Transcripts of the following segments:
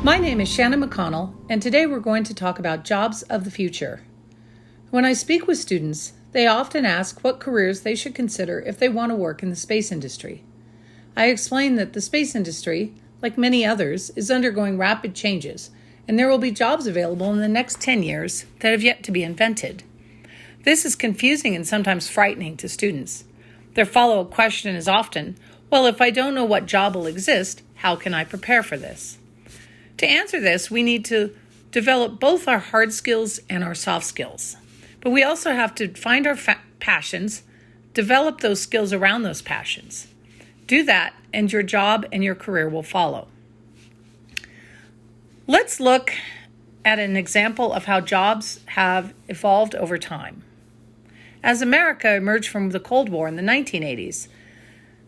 My name is Shannon McConnell, and today we're going to talk about jobs of the future. When I speak with students, they often ask what careers they should consider if they want to work in the space industry. I explain that the space industry, like many others, is undergoing rapid changes, and there will be jobs available in the next 10 years that have yet to be invented. This is confusing and sometimes frightening to students. Their follow-up question is often, well, if I don't know what job will exist, how can I prepare for this? To answer this, we need to develop both our hard skills and our soft skills. But we also have to find our passions, develop those skills around those passions. Do that, and your job and your career will follow. Let's look at an example of how jobs have evolved over time. As America emerged from the Cold War in the 1980s,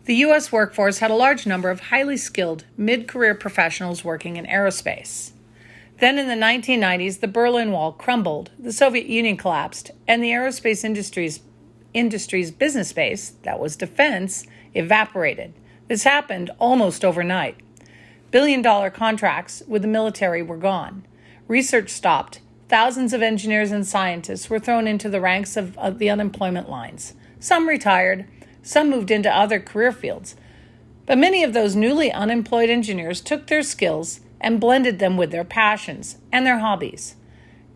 the U.S. workforce had a large number of highly skilled mid-career professionals working in aerospace. Then in the 1990s, the Berlin Wall crumbled, the Soviet Union collapsed, and the aerospace industry's business base, that was defense, evaporated. This happened almost overnight. Billion-dollar contracts with the military were gone. Research stopped. Thousands of engineers and scientists were thrown into the ranks of the unemployment lines. Some retired. Some moved into other career fields. But many of those newly unemployed engineers took their skills and blended them with their passions and their hobbies.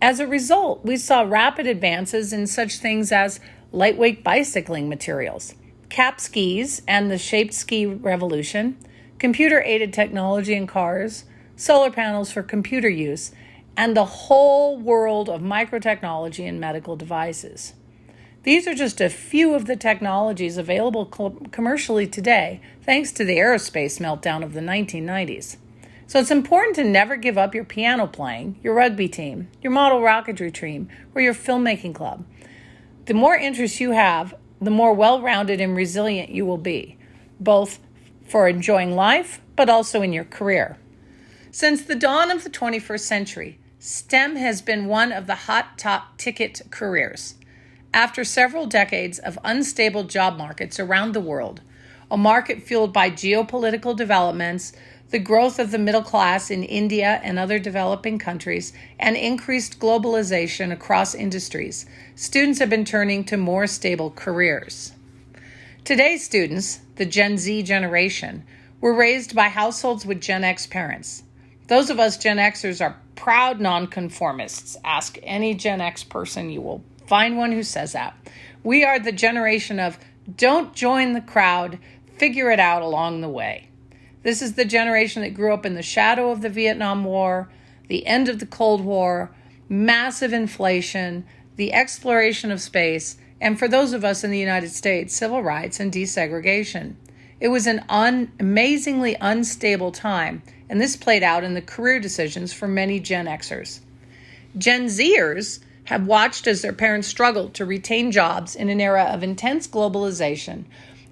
As a result, we saw rapid advances in such things as lightweight bicycling materials, cap skis and the shaped ski revolution, computer-aided technology in cars, solar panels for computer use, and the whole world of microtechnology and medical devices. These are just a few of the technologies available commercially today, thanks to the aerospace meltdown of the 1990s. So it's important to never give up your piano playing, your rugby team, your model rocketry team, or your filmmaking club. The more interests you have, the more well-rounded and resilient you will be, both for enjoying life, but also in your career. Since the dawn of the 21st century, STEM has been one of the hot top ticket careers. After several decades of unstable job markets around the world, a market fueled by geopolitical developments, the growth of the middle class in India and other developing countries, and increased globalization across industries, students have been turning to more stable careers. Today's students, the Gen Z generation, were raised by households with Gen X parents. Those of us Gen Xers are proud nonconformists. Ask any Gen X person, you will find one who says that. We are the generation of don't join the crowd, figure it out along the way. This is the generation that grew up in the shadow of the Vietnam War, the end of the Cold War, massive inflation, the exploration of space, and for those of us in the United States, civil rights and desegregation. It was an amazingly unstable time, and this played out in the career decisions for many Gen Xers. Gen Zers have watched as their parents struggled to retain jobs in an era of intense globalization,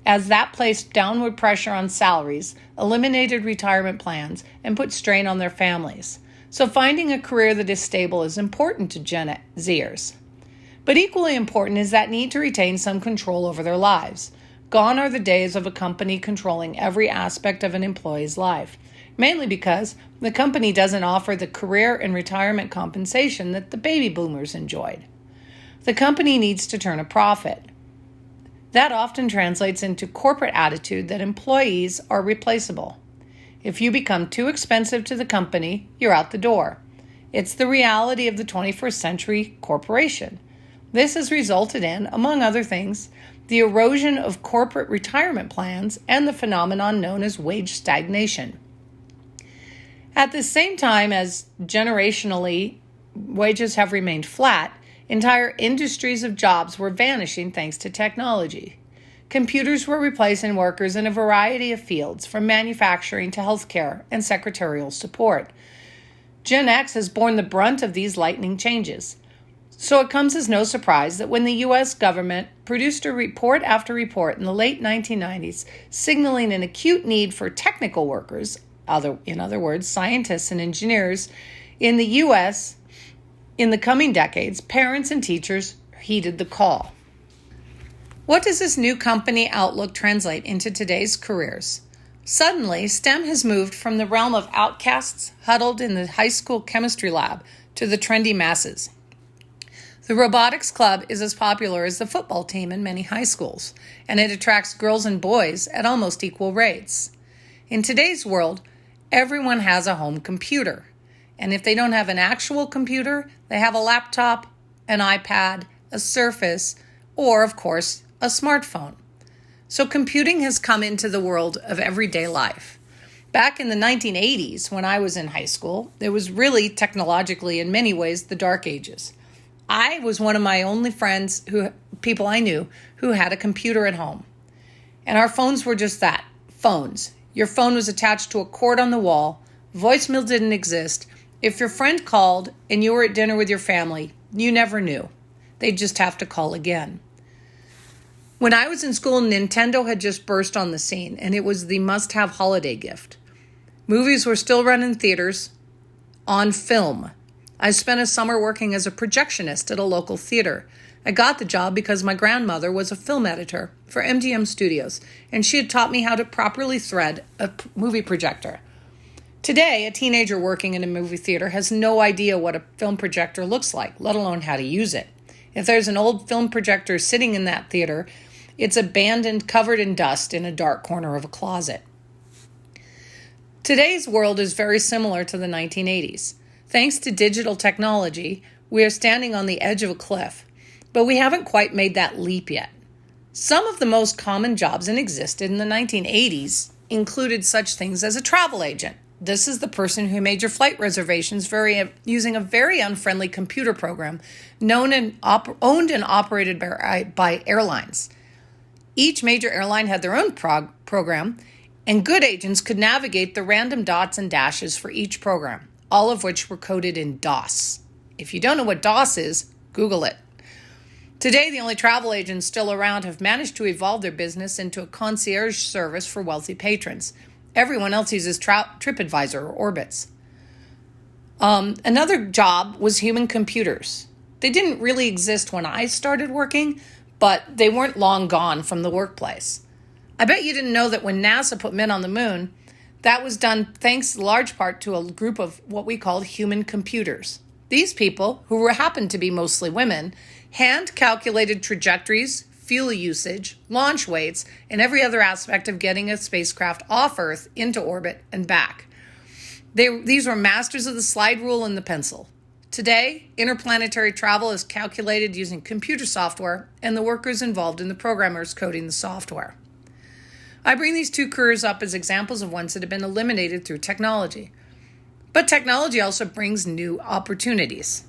as that placed downward pressure on salaries, eliminated retirement plans, and put strain on their families. So finding a career that is stable is important to Gen Zers. But equally important is that need to retain some control over their lives. Gone are the days of a company controlling every aspect of an employee's life, mainly because the company doesn't offer the career and retirement compensation that the baby boomers enjoyed. The company needs to turn a profit. That often translates into corporate attitude that employees are replaceable. If you become too expensive to the company, you're out the door. It's the reality of the 21st century corporation. This has resulted in, among other things, the erosion of corporate retirement plans and the phenomenon known as wage stagnation. At the same time as generationally wages have remained flat, entire industries of jobs were vanishing thanks to technology. Computers were replacing workers in a variety of fields, from manufacturing to healthcare and secretarial support. Gen X has borne the brunt of these lightning changes. So it comes as no surprise that when the U.S. government produced a report after report in the late 1990s signaling an acute need for technical workers, in other words, scientists and engineers, in the U.S. in the coming decades, parents and teachers heeded the call. What does this new company outlook translate into today's careers? Suddenly, STEM has moved from the realm of outcasts huddled in the high school chemistry lab to the trendy masses. The robotics club is as popular as the football team in many high schools, and it attracts girls and boys at almost equal rates. In today's world, everyone has a home computer, and if they don't have an actual computer, they have a laptop, an iPad, a Surface, or, of course, a smartphone. So computing has come into the world of everyday life. Back in the 1980s, when I was in high school, it was really technologically, in many ways, the dark ages. I was one of my only people I knew, who had a computer at home. And our phones were just that, phones. Your phone was attached to a cord on the wall. Voicemail didn't exist. If your friend called and you were at dinner with your family, you never knew. They'd just have to call again. When I was in school, Nintendo had just burst on the scene, and it was the must-have holiday gift. Movies were still run in theaters on film. I spent a summer working as a projectionist at a local theater. I got the job because my grandmother was a film editor for MGM Studios, and she had taught me how to properly thread a movie projector. Today, a teenager working in a movie theater has no idea what a film projector looks like, let alone how to use it. If there's an old film projector sitting in that theater, it's abandoned, covered in dust in a dark corner of a closet. Today's world is very similar to the 1980s. Thanks to digital technology, we are standing on the edge of a cliff, but we haven't quite made that leap yet. Some of the most common jobs that existed in the 1980s included such things as a travel agent. This is the person who made your flight reservations using a very unfriendly computer program owned and operated by airlines. Each major airline had their own program, and good agents could navigate the random dots and dashes for each program, all of which were coded in DOS. If you don't know what DOS is, Google it. Today, the only travel agents still around have managed to evolve their business into a concierge service for wealthy patrons. Everyone else uses TripAdvisor or Orbitz. Another job was human computers. They didn't really exist when I started working, but they weren't long gone from the workplace. I bet you didn't know that when NASA put men on the moon, that was done thanks in large part to a group of what we called human computers. These people, who happened to be mostly women, hand-calculated trajectories, fuel usage, launch weights, and every other aspect of getting a spacecraft off Earth into orbit and back. These were masters of the slide rule and the pencil. Today, interplanetary travel is calculated using computer software and the workers involved in the programmers coding the software. I bring these two careers up as examples of ones that have been eliminated through technology. But technology also brings new opportunities.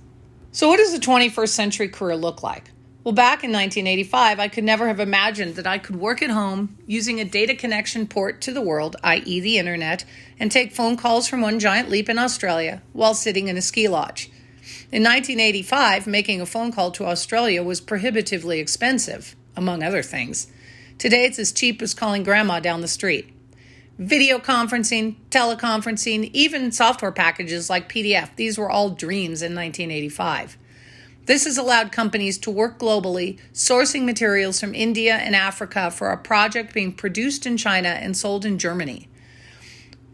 So what does the 21st century career look like? Well, back in 1985, I could never have imagined that I could work at home using a data connection port to the world, i.e. the internet, and take phone calls from one giant leap in Australia while sitting in a ski lodge. In 1985, making a phone call to Australia was prohibitively expensive, among other things. Today, it's as cheap as calling grandma down the street. Video conferencing, teleconferencing, even software packages like PDF, these were all dreams in 1985. This has allowed companies to work globally, sourcing materials from India and Africa for a project being produced in China and sold in Germany.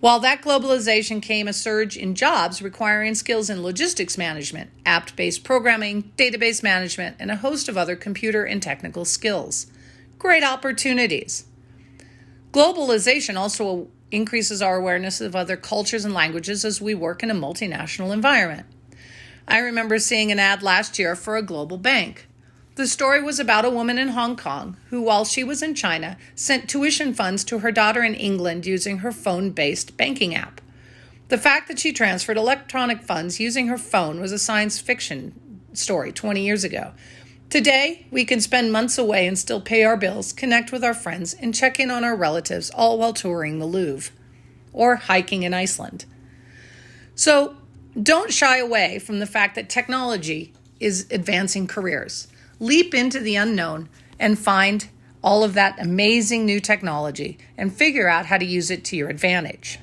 While that globalization came a surge in jobs requiring skills in logistics management, app-based programming, database management, and a host of other computer and technical skills. Great opportunities. Globalization also increases our awareness of other cultures and languages as we work in a multinational environment. I remember seeing an ad last year for a global bank. The story was about a woman in Hong Kong who, while she was in China, sent tuition funds to her daughter in England using her phone-based banking app. The fact that she transferred electronic funds using her phone was a science fiction story 20 years ago. Today, we can spend months away and still pay our bills, connect with our friends, and check in on our relatives, all while touring the Louvre or hiking in Iceland. So, don't shy away from the fact that technology is advancing careers. Leap into the unknown and find all of that amazing new technology and figure out how to use it to your advantage.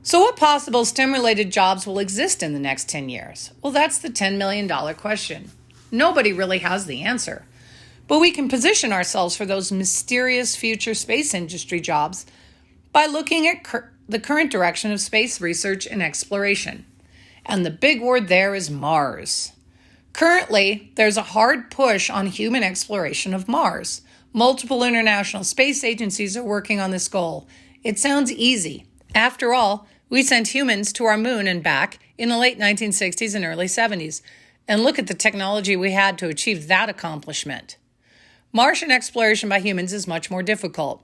So what possible STEM-related jobs will exist in the next 10 years? Well, that's the $10 million question. Nobody really has the answer. But we can position ourselves for those mysterious future space industry jobs by looking at the current direction of space research and exploration. And the big word there is Mars. Currently, there's a hard push on human exploration of Mars. Multiple international space agencies are working on this goal. It sounds easy. After all, we sent humans to our moon and back in the late 1960s and early 70s. And look at the technology we had to achieve that accomplishment. Martian exploration by humans is much more difficult.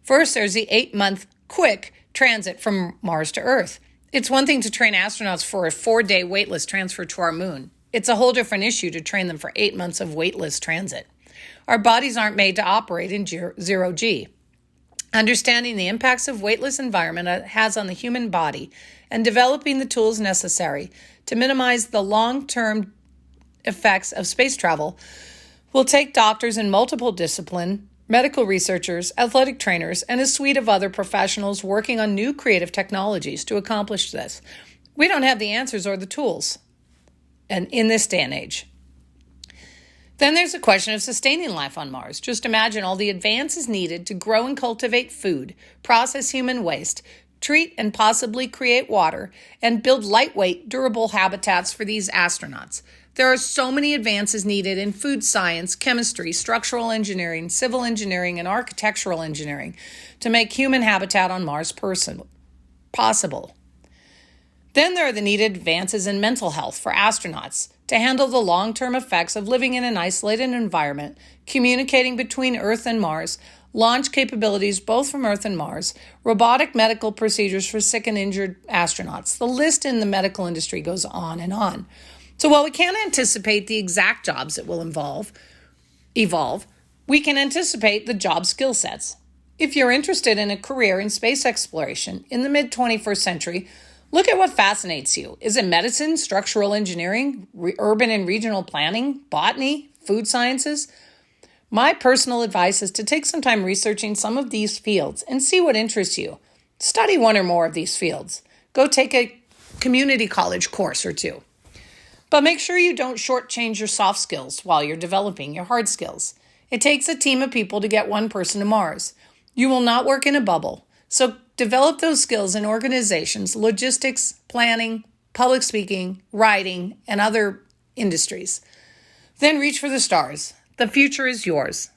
First, there's the 8-month quick transit from Mars to Earth. It's one thing to train astronauts for a 4-day weightless transfer to our moon. It's a whole different issue to train them for 8 months of weightless transit. Our bodies aren't made to operate in zero-G. Understanding the impacts of weightless environment has on the human body and developing the tools necessary to minimize the long-term effects of space travel will take doctors in multiple disciplines, medical researchers, athletic trainers, and a suite of other professionals working on new creative technologies to accomplish this. We don't have the answers or the tools and in this day and age. Then there's the question of sustaining life on Mars. Just imagine all the advances needed to grow and cultivate food, process human waste, treat and possibly create water, and build lightweight, durable habitats for these astronauts. There are so many advances needed in food science, chemistry, structural engineering, civil engineering, and architectural engineering to make human habitat on Mars possible. Then there are the needed advances in mental health for astronauts to handle the long-term effects of living in an isolated environment, communicating between Earth and Mars, launch capabilities both from Earth and Mars, robotic medical procedures for sick and injured astronauts. The list in the medical industry goes on and on. So while we can't anticipate the exact jobs that will evolve, we can anticipate the job skill sets. If you're interested in a career in space exploration in the mid-21st century, look at what fascinates you. Is it medicine, structural engineering, urban and regional planning, botany, food sciences? My personal advice is to take some time researching some of these fields and see what interests you. Study one or more of these fields. Go take a community college course or two. But make sure you don't shortchange your soft skills while you're developing your hard skills. It takes a team of people to get one person to Mars. You will not work in a bubble. So develop those skills in organizations, logistics, planning, public speaking, writing, and other industries. Then reach for the stars. The future is yours.